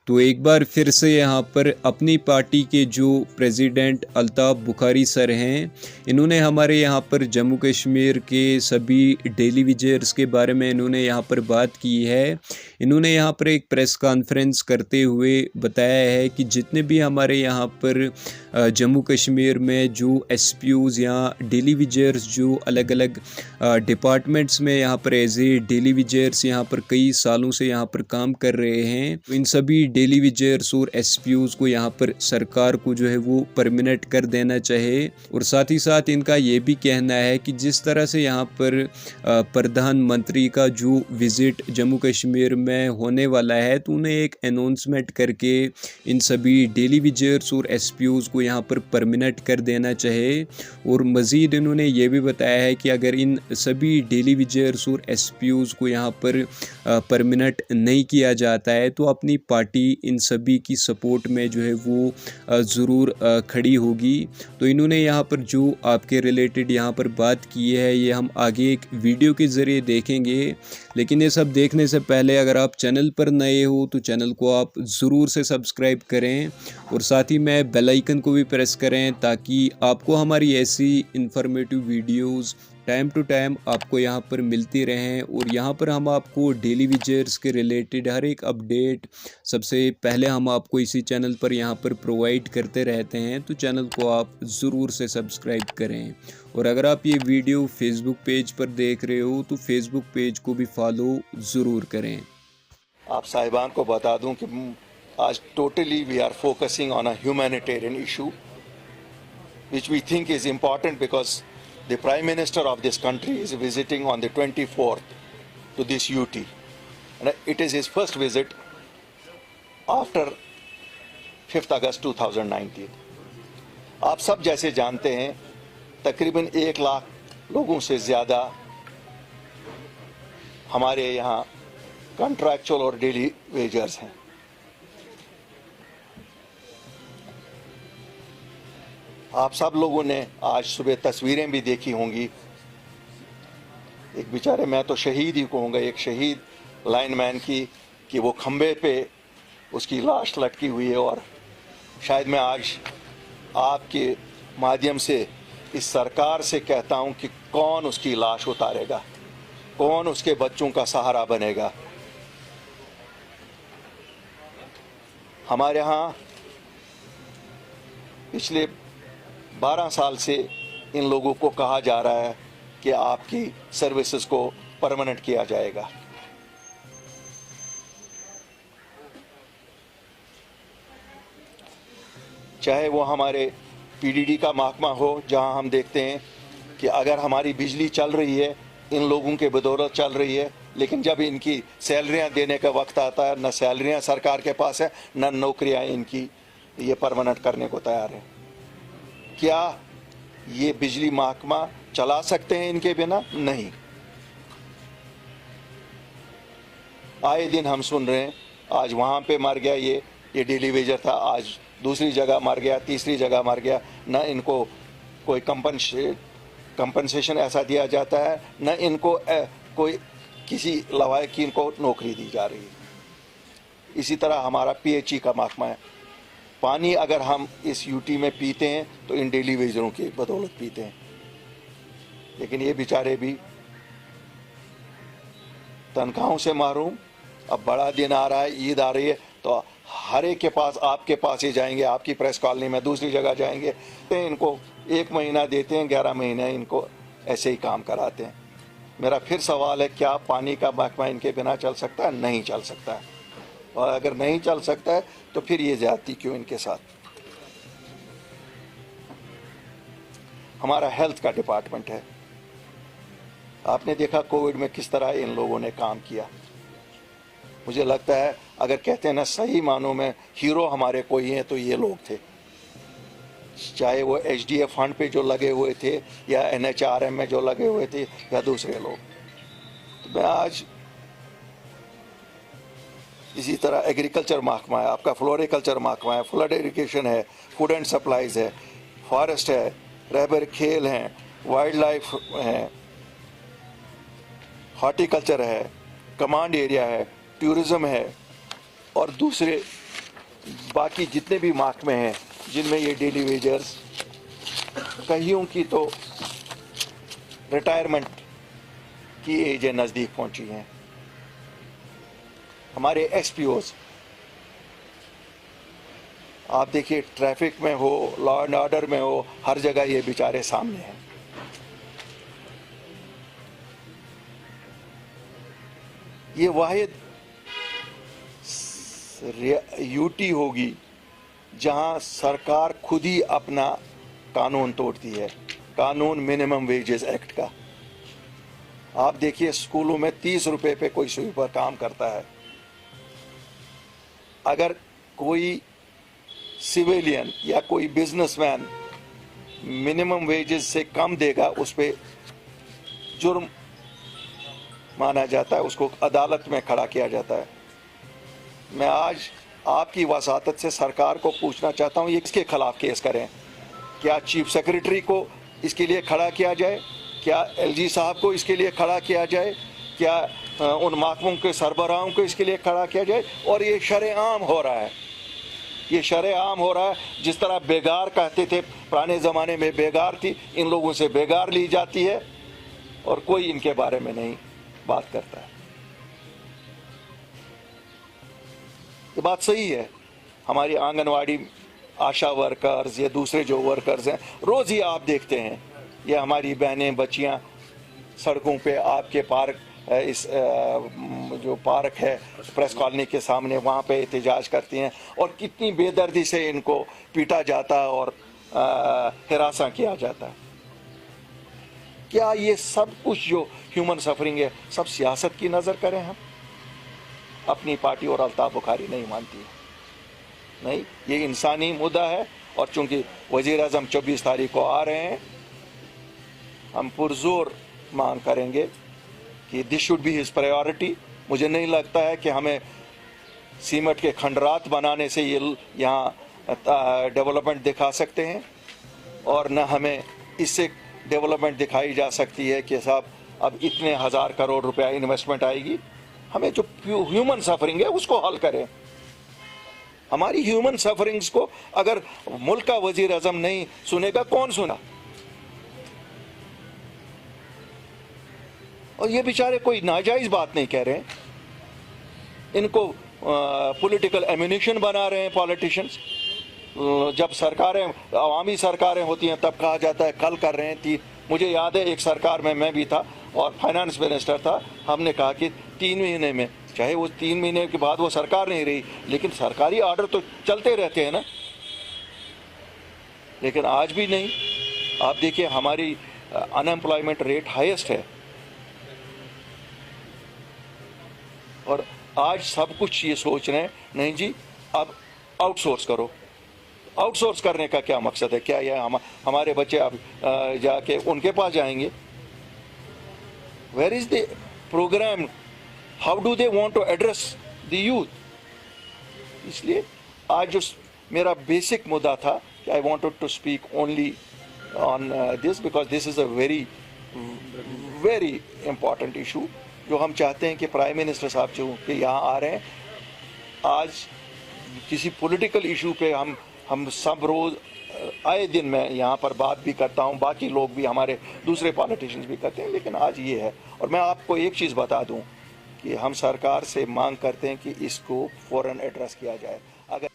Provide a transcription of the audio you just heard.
तो एक बार फिर से यहाँ पर अपनी पार्टी के जो प्रेसिडेंट अल्ताफ़ बुखारी सर हैं, इन्होंने हमारे यहाँ पर जम्मू कश्मीर के सभी डेली विजर्स के बारे में इन्होंने यहाँ पर बात की है। इन्होंने यहाँ पर एक प्रेस कॉन्फ्रेंस करते हुए बताया है कि जितने भी हमारे यहाँ पर जम्मू कश्मीर में जो एसपीयूज़ या डेली विजर्स जो अलग अलग डिपार्टमेंट्स में यहाँ पर एज ए डेली विजर्स यहाँ पर कई सालों से यहाँ पर काम कर रहे हैं, तो इन सभी डेली विजर्स और एसपीयूज़ को यहाँ पर सरकार को जो है वो परमानेंट कर देना चाहे। और साथ ही साथ इनका ये भी कहना है कि जिस तरह से यहाँ पर प्रधानमंत्री का जो विज़िट जम्मू कश्मीर में होने वाला है, तो उन्हें एक अनाउंसमेंट करके इन सभी डेली विजर्स और एसपीयूज़ को यहाँ पर परमानेंट कर देना चाहे। और मज़ीद इन्होंने ये भी बताया है कि अगर इन सभी डेली विजर्स और एसपीयूज़ को यहाँ पर परमानेंट नहीं किया जाता है तो अपनी पार्टी इन सभी की सपोर्ट में जो है वो ज़रूर खड़ी होगी। तो इन्होंने यहाँ पर जो आपके रिलेटेड यहाँ पर बात की है, ये हम आगे एक वीडियो के ज़रिए देखेंगे। लेकिन ये सब देखने से पहले अगर आप चैनल पर नए हो तो चैनल को आप ज़रूर से सब्सक्राइब करें और साथ ही में बेल आइकन को भी प्रेस करें ताकि आपको हमारी ऐसी informative videos time to time आपको यहाँ पर मिलती रहें। और यहाँ पर हम आपको डेली विजर्स के रिलेटेड हर एक अपडेट सबसे पहले हम आपको इसी चैनल पर यहाँ पर प्रोवाइड करते रहते हैं। तो चैनल को आप ज़रूर से सब्सक्राइब करें। और अगर आप ये वीडियो फेसबुक पेज पर देख रहे हो तो फेसबुक पेज को भी फॉलो ज़रूर करें। आप साहिबान को बता दूं कि आज totally we are focusing on a humanitarian issue which we think is important because the Prime Minister of this country is visiting on the 24th to this UT. And it is his first visit after 5th August 2019. आप सब जैसे जानते हैं तकरीबन 1 लाख लोगों से ज़्यादा हमारे यहाँ कॉन्ट्रैक्चुअल और डेली वेजर्स हैं। आप सब लोगों ने आज सुबह तस्वीरें भी देखी होंगी। एक बेचारे, मैं तो शहीद ही कहूँगा, एक शहीद लाइनमैन की कि वो खंबे पे उसकी लाश लटकी हुई है। और शायद मैं आज आपके माध्यम से इस सरकार से कहता हूँ कि कौन उसकी लाश उतारेगा, कौन उसके बच्चों का सहारा बनेगा। हमारे यहाँ पिछले 12 साल से इन लोगों को कहा जा रहा है कि आपकी सर्विसेज को परमानेंट किया जाएगा। चाहे वो हमारे पीडीडी का महकमा हो, जहां हम देखते हैं कि अगर हमारी बिजली चल रही है इन लोगों के बदौलत चल रही है, लेकिन जब इनकी सैलरियां देने का वक्त आता है, न सैलरियां सरकार के पास है, न नौकरियां इनकी ये परमानेंट करने को तैयार है। क्या ये बिजली महकमा चला सकते हैं इनके बिना? नहीं। आए दिन हम सुन रहे हैं, आज वहाँ पे मर गया ये डेली वेजर था, आज दूसरी जगह मर गया, तीसरी जगह मर गया। न इनको कोई कंपनसेशन ऐसा दिया जाता है, न इनको कोई किसी लवायक की इनको नौकरी दी जा रही है। इसी तरह हमारा पीएचई का महकमा है। पानी अगर हम इस यूटी में पीते हैं तो इन डेली वेजरों की बदौलत पीते हैं। लेकिन ये बेचारे भी तनख्वाहों से महरूम। अब बड़ा दिन आ रहा है, ईद आ रही है, तो हर एक के पास, आपके पास ही जाएंगे, आपकी प्रेस कॉलोनी में, दूसरी जगह जाएंगे, तो इनको 1 महीना देते हैं, 11 महीने इनको ऐसे ही काम कराते हैं। मेरा फिर सवाल है, क्या पानी का महकमा इनके बिना चल सकता है? नहीं चल सकता है। और अगर नहीं चल सकता है तो फिर ये ज्यादती क्यों इनके साथ? हमारा हेल्थ का डिपार्टमेंट है। आपने देखा कोविड में किस तरह इन लोगों ने काम किया। मुझे लगता है अगर कहते हैं ना सही मानों में हीरो हमारे कोई हैं तो ये लोग थे। चाहे वो एचडीएफ फंड पे जो लगे हुए थे या एनएचआरएम में जो लगे हुए थे या दूसरे लोग। तो मैं आज इसी तरह एग्रीकल्चर महकमा है, आपका फ्लोरिकल्चर महकमा है, फ्लड इरिगेशन है, फूड एंड सप्लाईज है, फॉरेस्ट है, रहबर खेल हैं, वाइल्ड लाइफ है, हॉर्टिकल्चर है, कमांड एरिया है, टूरिज्म है और दूसरे बाकी जितने भी महकमे हैं जिनमें ये डेली वेजर्स, कईयों की तो रिटायरमेंट की एज नज़दीक पहुंची हैं। हमारे एसपीओज, आप देखिए ट्रैफिक में हो, लॉ एंड ऑर्डर में हो, हर जगह ये बेचारे सामने हैं। ये वाहिद यूटी होगी जहां सरकार खुद ही अपना कानून तोड़ती है, कानून मिनिमम वेजेस एक्ट का। आप देखिए स्कूलों में 30 रुपए पे कोई स्वीपर काम करता है। अगर कोई सिविलियन या कोई बिजनेसमैन मिनिमम वेजेस से कम देगा, उस पर जुर्म माना जाता है, उसको अदालत में खड़ा किया जाता है। मैं आज आपकी वसातत से सरकार को पूछना चाहता हूं, ये किसके खिलाफ केस करें? क्या चीफ सेक्रेटरी को इसके लिए खड़ा किया जाए? क्या एलजी साहब को इसके लिए खड़ा किया जाए? क्या उन महकमों के सरबराहों को इसके लिए खड़ा किया जाए? और ये शरेआम हो रहा है, ये शरेआम हो रहा है। जिस तरह बेगार कहते थे पुराने ज़माने में, बेगार थी, इन लोगों से बेगार ली जाती है और कोई इनके बारे में नहीं बात करता है। ये बात सही है। हमारी आंगनवाड़ी आशा वर्कर्स या दूसरे जो वर्कर्स हैं, रोज़ ही आप देखते हैं ये हमारी बहनें बच्चियां सड़कों पे आपके पार्क, इस जो पार्क है प्रेस कॉलोनी के सामने, वहाँ पे एहतजाज करती हैं और कितनी बेदर्दी से इनको पीटा जाता है और हिरासा किया जाता है। क्या ये सब कुछ जो ह्यूमन सफरिंग है सब सियासत की नज़र करें हम? अपनी पार्टी और अल्ताफ बुखारी नहीं मानती है, नहीं, ये इंसानी मुद्दा है। और चूंकि वजीर आज़म 24 तारीख को आ रहे हैं, हम पुरजोर मांग करेंगे कि this should be his priority. मुझे नहीं लगता है कि हमें सीमेंट के खंडरात बनाने से ये यहाँ डेवलपमेंट दिखा सकते हैं, और न हमें इससे डेवलपमेंट दिखाई जा सकती है कि साहब अब इतने 1000 करोड़ रुपया इन्वेस्टमेंट आएगी। हमें जो ह्यूमन सफरिंग है उसको हल करें। हमारी ह्यूमन सफरिंग्स को अगर मुल्क का वजीर आज़म नहीं सुनेगा, कौन सुना? और ये बेचारे कोई नाजायज बात नहीं कह रहे हैं, इनको पॉलिटिकल एम्यूनिशन बना रहे हैं पॉलिटिशियंस। जब सरकारें, अवामी सरकारें होती हैं, तब कहा जाता है कल कर रहे हैं। मुझे याद है एक सरकार में मैं भी था और फाइनेंस मिनिस्टर था, हमने कहा कि 3 महीने में, चाहे वो 3 महीने के बाद वो सरकार नहीं रही, लेकिन सरकारी ऑर्डर तो चलते रहते हैं ना। लेकिन आज भी नहीं। आप देखिए हमारी अनएम्प्लॉयमेंट रेट हाईएस्ट है, और आज सब कुछ ये सोच रहे हैं नहीं जी अब आउटसोर्स करो। आउटसोर्स करने का क्या मकसद है? क्या यह हमारे बच्चे अब जाके उनके पास जाएंगे? Where is the program? How do they want to address the youth? इसलिए आज जो मेरा बेसिक मुद्दा था कि I wanted to speak only on this, because this is a very very important issue, जो हम चाहते हैं कि प्राइम मिनिस्टर साहब जो कि यहाँ आ रहे हैं, आज किसी पॉलिटिकल इशू पे हम सब रोज़ आए दिन मैं यहाँ पर बात भी करता हूँ, बाकी लोग भी, हमारे दूसरे पॉलिटिशियंस भी करते हैं, लेकिन आज ये है। और मैं आपको एक चीज़ बता दूँ कि हम सरकार से मांग करते हैं कि इसको फ़ौरन एड्रेस किया जाए। अगर